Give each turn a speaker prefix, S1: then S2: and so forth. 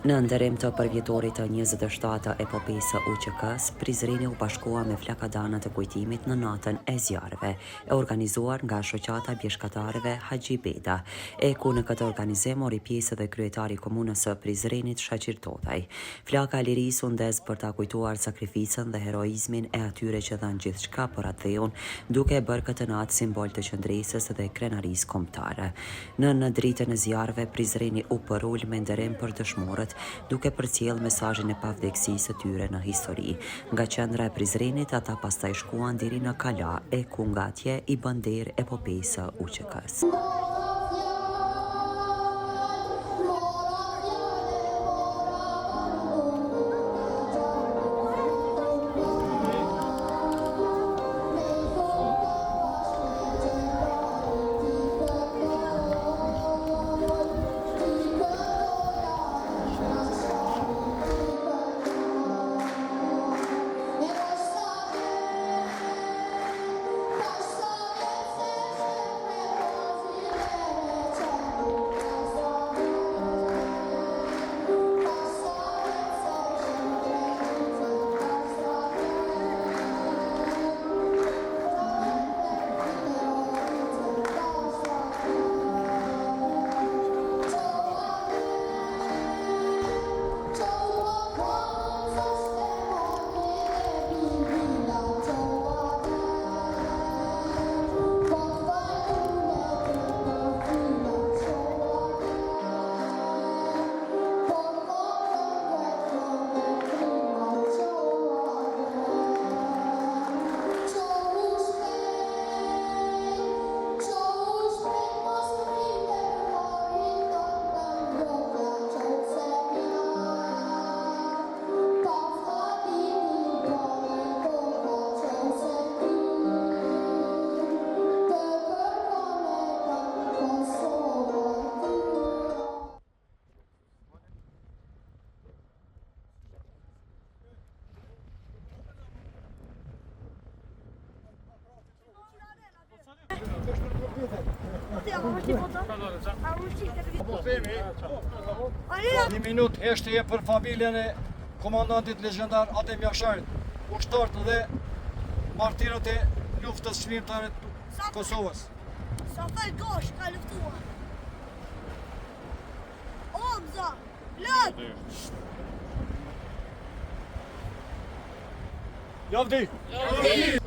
S1: Në ndërim të përvjetorit të 27 epopesë UÇK-s, Prizreni u bashkua me flakadana të kujtimit në natën e zjarëve, e organizuar nga shoqata bjeshkatarëve Haxhi Beda, e ku në këtë organizim mori pjesë dhe kryetari i komunës së Prizrenit Shaqir Totaj. Flaka e lirisë u ndez për ta kujtuar sakrificën dhe heroizmin e atyre që dhanë gjithçka për atë dheun, duke bërë këtë natë simbol të qëndresës dhe krenarisë kombëtare. Në dritën e zjarëve, Prizreni u përul me nderim për dëshmorët, duke përcjell mesazhin e pavdekësisë së tyre në histori. Nga qendra e Prizrenit ata pastaj shkuan deri në Kala, e ku nga atje i bën derë epopesë së UÇK-s.
S2: Një minut heshtje për familjen e komandantit legjendar Adem Jasharit, ushtarët dhe martirët e luftës çmimtare të Kosovës.
S3: Safar Gosh ka luftuar. Omza, lët!
S2: Javdi!